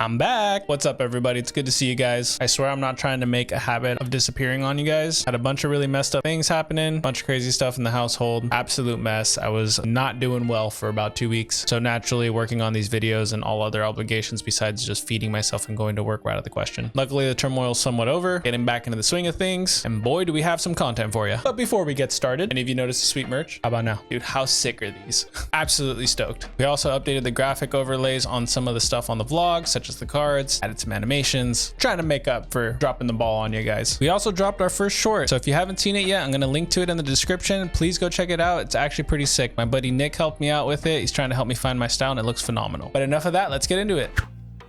I'm back. What's up, everybody? It's good to see you guys. I swear I'm not trying to make a habit of disappearing on you guys. Had a bunch of really messed up things happening, bunch of crazy stuff in the household, absolute mess. I was not doing well for about 2 weeks. So naturally working on these videos and all other obligations besides just feeding myself and going to work were out of the question. Luckily the turmoil's somewhat over, getting back into the swing of things, and boy, do we have some content for you. But before we get started, any of you noticed the sweet merch? How about now? Dude, how sick are these? Absolutely stoked. We also updated the graphic overlays on some of the stuff on the vlog, such as the cards, added some animations, trying to make up for dropping the ball on you guys. We also dropped our first short, so if you haven't seen it yet, I'm gonna link to it in the description. Please go check it out. It's actually pretty sick. My buddy Nick helped me out with it. He's trying to help me find my style and it looks phenomenal. But enough of that, let's get into it.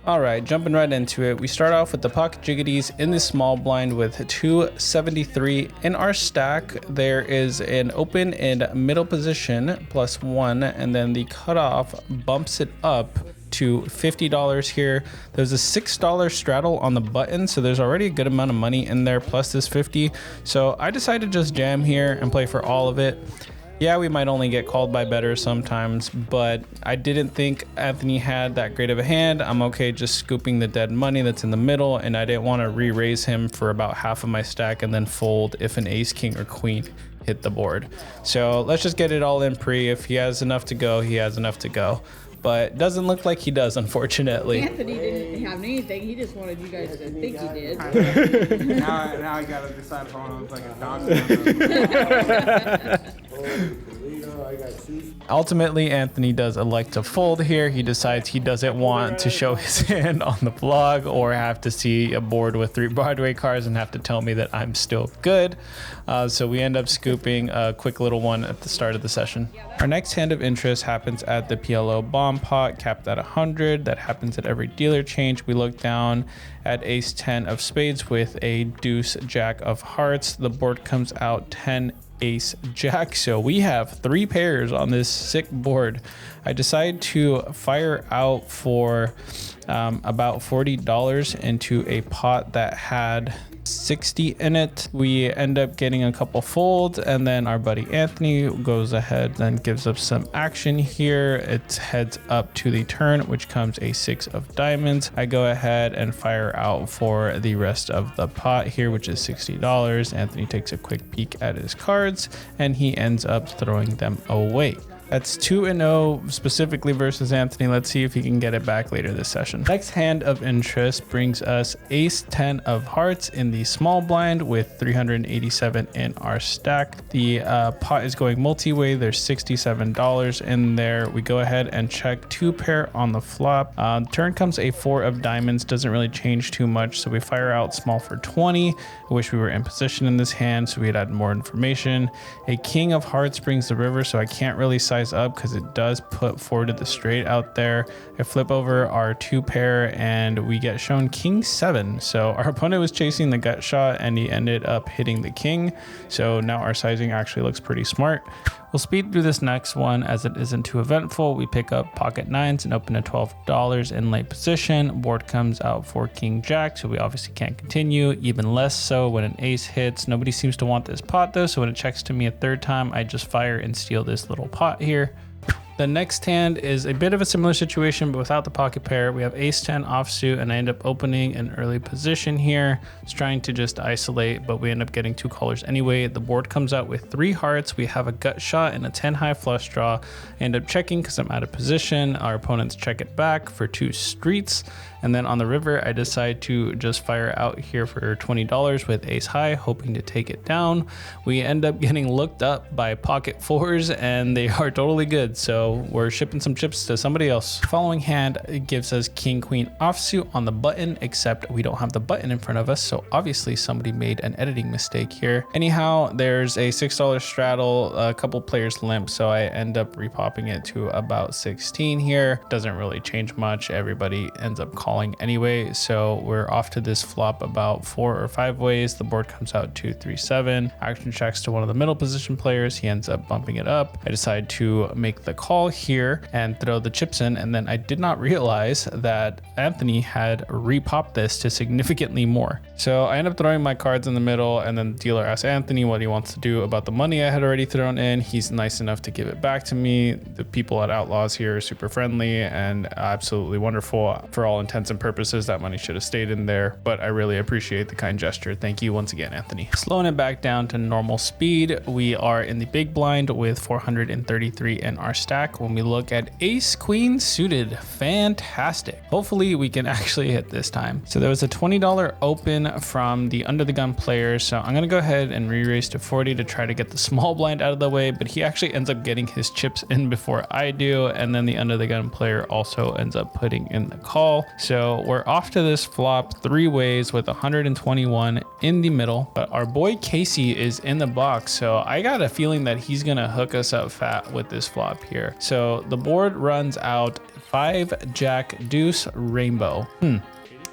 All right, jumping right into it. We start off with the pocket jiggities in the small blind with 273 in our stack. There is an open and middle position +1, and then the cutoff bumps it up to $50 here. There's a $6 straddle on the button, so there's already a good amount of money in there plus this 50. So I decided to just jam here and play for all of it. Yeah, we might only get called by better sometimes, but I didn't think Anthony had that great of a hand. I'm okay just scooping the dead money that's in the middle, and I didn't want to re-raise him for about half of my stack and then fold if an ace, king, or queen hit the board. So let's just get it all in pre. If he has enough to go, he has enough to go. But doesn't look like he does, unfortunately. Anthony didn't have anything. He just wanted you guys to think he did. now I gotta decide if I want to look like a dog. Ultimately, Anthony does elect to fold here. He decides he doesn't want to show his hand on the vlog or have to see a board with 3 Broadway cards and have to tell me that I'm still good. So we end up scooping a quick little one at the start of the session. Our next hand of interest happens at the PLO Bomb Pot, capped at 100. That happens at every dealer change. We look down at ace 10 of spades with a deuce jack of hearts. The board comes out 10 ace jack, so we have 3 pairs on this sick board. I decided to fire out for about $40 into a pot that had 60 in it. We end up getting a couple folds, and then our buddy Anthony goes ahead and gives up some action here. It heads up to the turn, which comes a 6 of diamonds. I go ahead and fire out for the rest of the pot here, which is $60. Anthony takes a quick peek at his cards and he ends up throwing them away. That's 2-0 specifically versus Anthony. Let's see if he can get it back later this session. Next hand of interest brings us ace 10 of hearts in the small blind with 387 in our stack. The pot is going multi-way. There's $67 in there. We go ahead and check 2 pair on the flop. Turn comes a 4 of diamonds. Doesn't really change too much. So we fire out small for 20. I wish we were in position in this hand so we'd add more information. A king of hearts brings the river, so I can't really size up because it does put 4 to the straight out there. I flip over our 2 pair and we get shown king 7. So our opponent was chasing the gut shot and he ended up hitting the king. So now our sizing actually looks pretty smart. We'll speed through this next one as it isn't too eventful. We pick up pocket 9s and open at $12 in late position. Board comes out for king jack, so we obviously can't continue. Even less so when an ace hits. Nobody seems to want this pot though, so when it checks to me a 3rd time, I just fire and steal this little pot here. The next hand is a bit of a similar situation, but without the pocket pair. We have ace 10 offsuit, and I end up opening an early position here. It's trying to just isolate, but we end up getting 2 callers anyway. The board comes out with 3 hearts. We have a gut shot and a 10 high flush draw. I end up checking because I'm out of position. Our opponents check it back for 2 streets. And then on the river, I decide to just fire out here for $20 with ace high, hoping to take it down. We end up getting looked up by pocket 4s, and they are totally good. So we're shipping some chips to somebody else. Following hand, it gives us king queen offsuit on the button, except we don't have the button in front of us. So obviously somebody made an editing mistake here. Anyhow, there's a $6 straddle, a couple players limp. So I end up repopping it to about 16 here. Doesn't really change much. Everybody ends up calling anyway, so we're off to this flop about 4 or 5 ways. The board comes out 2, 3, 7. Action checks to one of the middle position players. He ends up bumping it up. I decide to make the call call here and throw the chips in. And then I did not realize that Anthony had repopped this to significantly more. So I end up throwing my cards in the middle, and then the dealer asks Anthony what he wants to do about the money I had already thrown in. He's nice enough to give it back to me. The people at Outlaws here are super friendly and absolutely wonderful. For all intents and purposes, that money should have stayed in there, but I really appreciate the kind gesture. Thank you once again, Anthony. Slowing it back down to normal speed, we are in the big blind with 433 in our stack. When we look at ace queen suited, fantastic. Hopefully we can actually hit this time. So there was a $20 open from the under the gun player, so I'm gonna go ahead and re-raise to 40 to try to get the small blind out of the way, but he actually ends up getting his chips in before I do, and then the under the gun player also ends up putting in the call. So we're off to this flop 3 ways with 121 in the middle, but our boy Casey is in the box, so I got a feeling that he's gonna hook us up fat with this flop here. So the board runs out 5 jack deuce rainbow.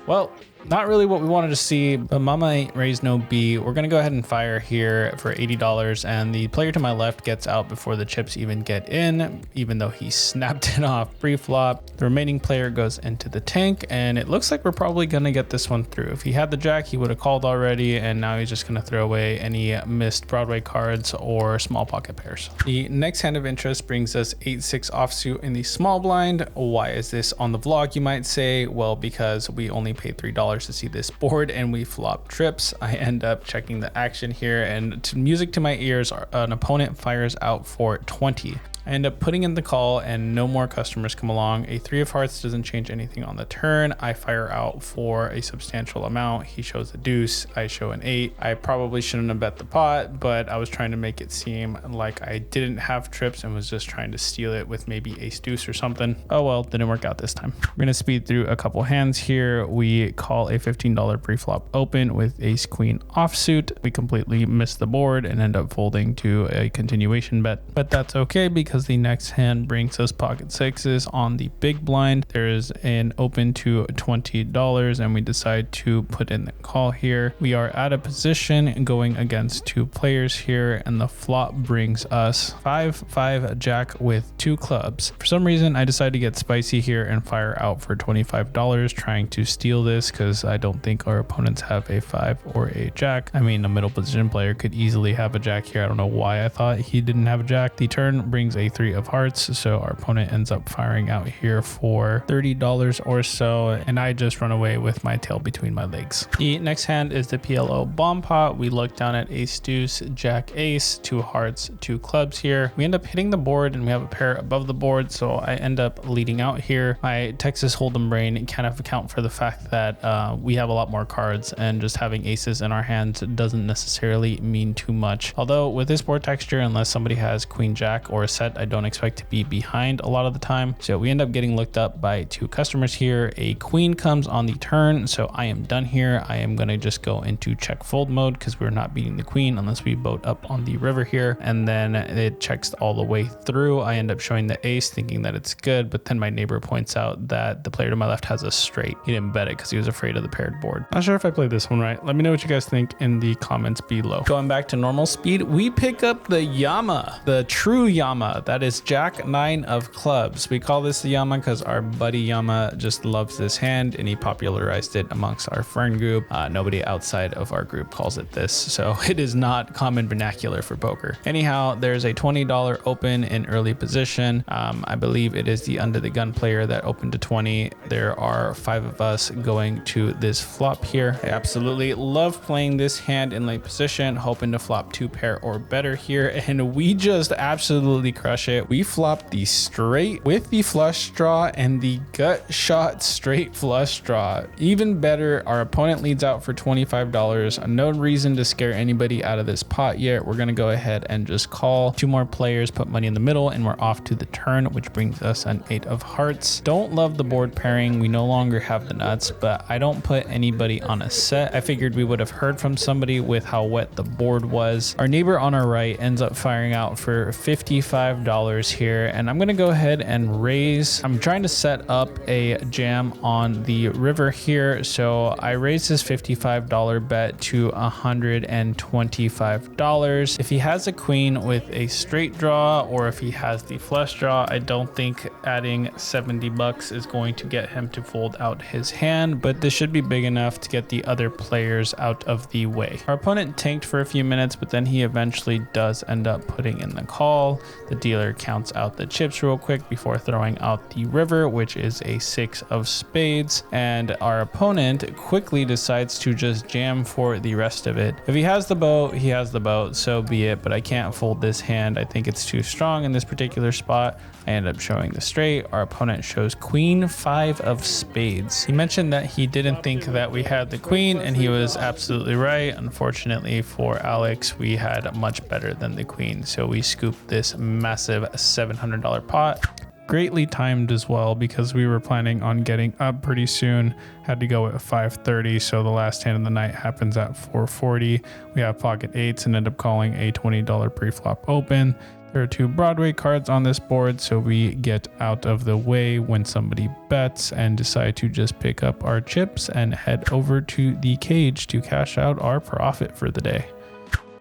Well, not really what we wanted to see, but mama ain't raised no B. We're gonna go ahead and fire here for $80, and the player to my left gets out before the chips even get in, even though he snapped it off pre-flop. The remaining player goes into the tank, and it looks like we're probably gonna get this one through. If he had the jack, he would have called already, and now he's just gonna throw away any missed Broadway cards or small pocket pairs. The next hand of interest brings us 8-6 offsuit in the small blind. Why is this on the vlog, you might say? Well, because we only paid $3 to see this board and we flop trips. I end up checking the action here, and to music to my ears, an opponent fires out for 20. I end up putting in the call and no more customers come along. A 3 of hearts doesn't change anything on the turn. I fire out for a substantial amount. He shows a deuce, I show an 8. I probably shouldn't have bet the pot, but I was trying to make it seem like I didn't have trips and was just trying to steal it with maybe ace deuce or something. Oh well, didn't work out this time. We're gonna speed through a couple hands here. We call a $15 pre-flop open with ace queen offsuit. We completely miss the board and end up folding to a continuation bet, but that's okay because the next hand brings us pocket sixes on the big blind. There is an open to $20 and we decide to put in the call here. We are out of position going against 2 players here, and the flop brings us 5-5 jack with 2 clubs. For some reason, I decided to get spicy here and fire out for $25, trying to steal this because I don't think our opponents have a 5 or a jack. I mean, a middle position player could easily have a jack here. I don't know why I thought he didn't have a jack. The turn brings a 3 of hearts, so our opponent ends up firing out here for $30 or so, and I just run away with my tail between my legs. The next hand is the PLO Bomb Pot. We look down at ace deuce, jack ace, 2 hearts, 2 clubs here. We end up hitting the board and we have a pair above the board, so I end up leading out here. My Texas Hold'em brain kind of account for the fact that we have a lot more cards, and just having aces in our hands doesn't necessarily mean too much. Although with this board texture, unless somebody has queen jack or a set, I don't expect to be behind a lot of the time. So we end up getting looked up by 2 customers here. A queen comes on the turn, so I am done here. I am gonna just go into check fold mode because we're not beating the queen unless we boat up on the river here, and then it checks all the way through. I end up showing the ace thinking that it's good, but then my neighbor points out that the player to my left has a straight. He didn't bet it because he was afraid of the paired board. Not sure if I played this one right. Let me know what you guys think in the comments below. Going back to normal speed, we pick up the Yama, the true Yama. That is jack 9 of clubs. We call this the Yama because our buddy Yama just loves this hand and he popularized it amongst our friend group. Nobody outside of our group calls it this, so it is not common vernacular for poker. Anyhow, there's a $20 open in early position. I believe it is the under the gun player that opened to 20. There are 5 of us going to this flop here. I absolutely love playing this hand in late position, hoping to flop 2 pair or better here, and we just absolutely crush it. We flop the straight with the flush draw and the gut shot straight flush draw. Even better, our opponent leads out for $25. No reason to scare anybody out of this pot yet. We're gonna go ahead and just call. 2 more players put money in the middle and we're off to the turn, which brings us an 8 of hearts. Don't love the board pairing. We no longer have the nuts, but I don't put anybody on a set. I figured we would have heard from somebody with how wet the board was. Our neighbor on our right ends up firing out for $55. $55 here, and I'm gonna go ahead and raise. I'm trying to set up a jam on the river here, so I raised this $55 bet to $125. If he has a queen with a straight draw, or if he has the flush draw, I don't think adding 70 bucks is going to get him to fold out his hand, but this should be big enough to get the other players out of the way. Our opponent tanked for a few minutes, but then he eventually does end up putting in the call. The dealer counts out the chips real quick before throwing out the river, which is a 6 of spades, and our opponent quickly decides to just jam for the rest of it. If he has the boat, he has the boat, so be it, but I can't fold this hand. I think it's too strong in this particular spot. I end up showing the straight. Our opponent shows queen 5 of spades. He mentioned that he didn't think that we had the queen, and he was absolutely right. Unfortunately for Alex, we had much better than the queen, so we scooped this massive $700 pot. Greatly timed as well, because we were planning on getting up pretty soon. Had to go at 5:30, so the last hand of the night happens at 4:40. We have pocket eights and end up calling a $20 pre-flop open. There are 2 Broadway cards on this board, so we get out of the way when somebody bets and decide to just pick up our chips and head over to the cage to cash out our profit for the day.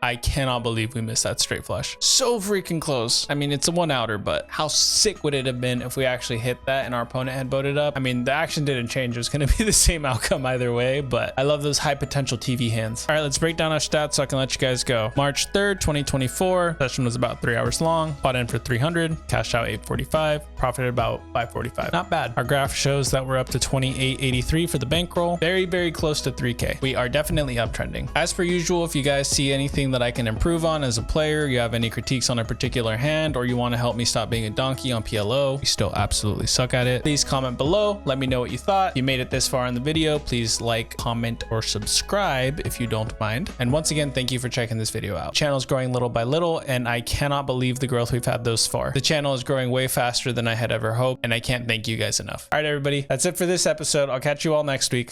I cannot believe we missed that straight flush. So freaking close. I mean, it's a 1-outer, but how sick would it have been if we actually hit that and our opponent had voted up? I mean, the action didn't change. It was going to be the same outcome either way, but I love those high potential TV hands. All right, let's break down our stats so I can let you guys go. March 3rd, 2024. Session was about 3 hours long. Bought in for 300, cashed out 845, profited about 545. Not bad. Our graph shows that we're up to 2883 for the bankroll. Very, very close to 3K. We are definitely uptrending. As per usual, if you guys see anything that I can improve on as a player, you have any critiques on a particular hand, or you want to help me stop being a donkey on PLO, we still absolutely suck at it, please comment below. Let me know what you thought. If you made it this far in the video, please like, comment, or subscribe if you don't mind. And once again, thank you for checking this video out. The channel is growing little by little, and I cannot believe the growth we've had thus far. The channel is growing way faster than I had ever hoped, and I can't thank you guys enough. All right, everybody, that's it for this episode. I'll catch you all next week.